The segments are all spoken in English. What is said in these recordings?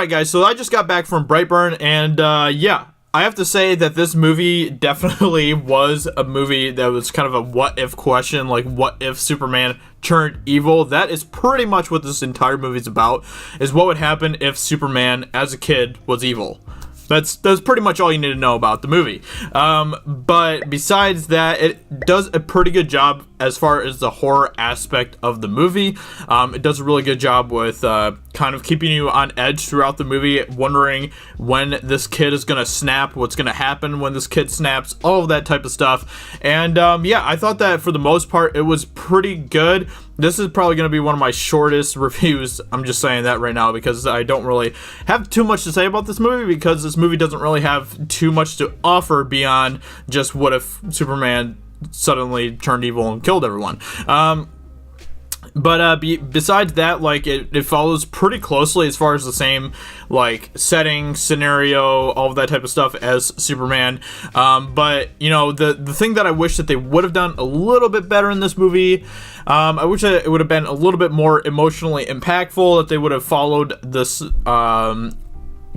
Alright guys, so I just got back from Brightburn, and yeah, I have to say that this movie definitely was a movie that was kind of a what-if question, like what if Superman turned evil? That is pretty much what this entire movie's about, is what would happen if Superman, as a kid, was evil. That's pretty much all you need to know about the movie. But besides that, it does a pretty good job as far as the horror aspect of the movie. It does a really good job with kind of keeping you on edge throughout the movie, wondering when this kid is going to snap, what's going to happen when this kid snaps, all of that type of stuff. And yeah, I thought that for the most part, it was pretty good. This is probably going to be one of my shortest reviews. I'm just saying that right now because I don't really have too much to say about this movie, because this movie doesn't really have too much to offer beyond just what if Superman suddenly turned evil and killed everyone. But besides that, like, it follows pretty closely as far as the same, like, setting, scenario, all of that type of stuff as Superman. But, you know, the thing that I wish that they would have done a little bit better in this movie, I wish that it would have been a little bit more emotionally impactful, that they would have followed this,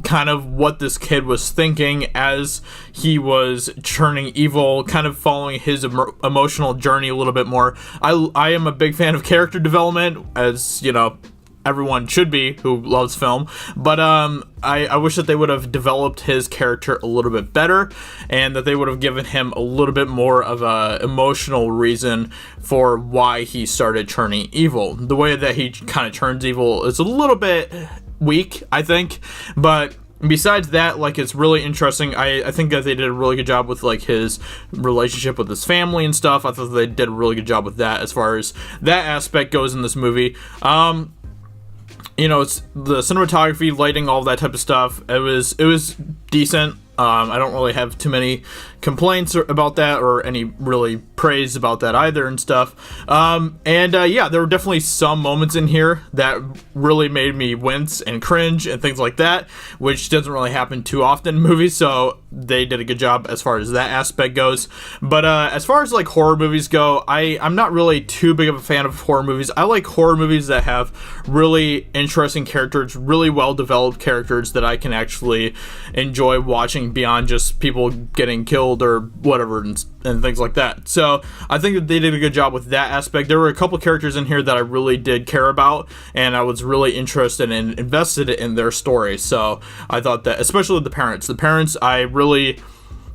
kind of what this kid was thinking as he was turning evil, kind of following his emotional journey a little bit more. I am a big fan of character development, as you know, everyone should be who loves film, but I wish that they would have developed his character a little bit better, and that they would have given him a little bit more of a emotional reason for why he started turning evil. The way that he kind of turns evil is a little bit weak, I think, but besides that, like, it's really interesting. I think that they did a really good job with, like, his relationship with his family and stuff. I thought they did a really good job with that as far as that aspect goes in this movie. You know, it's the cinematography, lighting, all that type of stuff. It was decent. I don't really have too many complaints about that, or any really praise about that either and stuff. Yeah, there were definitely some moments in here that really made me wince and cringe and things like that, which doesn't really happen too often in movies, so they did a good job as far as that aspect goes. But as far as like horror movies go, I'm not really too big of a fan of horror movies. I like horror movies that have really interesting characters, really well developed characters that I can actually enjoy watching beyond just people getting killed or whatever and things like that. So I think that they did a good job with that aspect. There were a couple characters in here that I really did care about, and I was really interested and invested in their story. So I thought that, especially the parents, I really,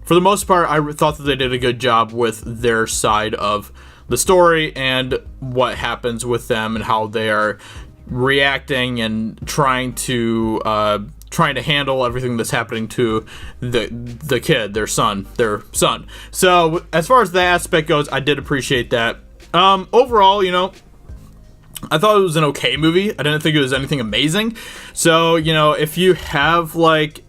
for the most part, I thought that they did a good job with their side of the story and what happens with them and how they are reacting and trying to handle everything that's happening to the kid, their son. So as far as that aspect goes, I did appreciate that. Overall, you know, I thought it was an okay movie. I didn't think it was anything amazing. So, you know, if you have like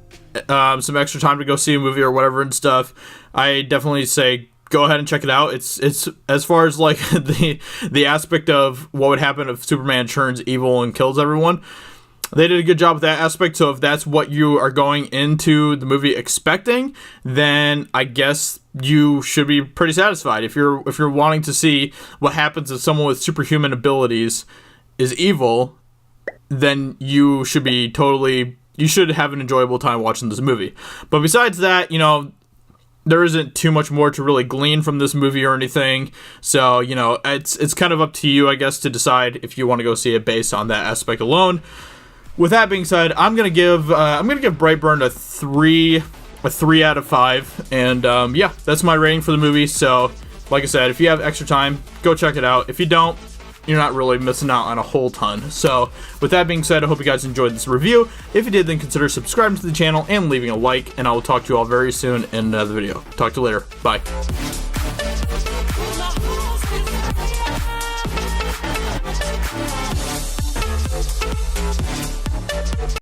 some extra time to go see a movie or whatever and stuff, I definitely say go ahead and check it out. It's as far as like the aspect of what would happen if Superman turns evil and kills everyone, they did a good job with that aspect. So if that's what you are going into the movie expecting, then I guess you should be pretty satisfied. If you're wanting to see what happens if someone with superhuman abilities is evil, then you should have an enjoyable time watching this movie. But besides that, you know, there isn't too much more to really glean from this movie or anything. So, you know, it's kind of up to you, I guess, to decide if you want to go see it based on that aspect alone. With that being said, I'm gonna give Brightburn a 3 out of 5, and yeah, that's my rating for the movie. So, like I said, if you have extra time, go check it out. If you don't, you're not really missing out on a whole ton. So, with that being said, I hope you guys enjoyed this review. If you did, then consider subscribing to the channel and leaving a like, and I will talk to you all very soon in another video. Talk to you later. Bye.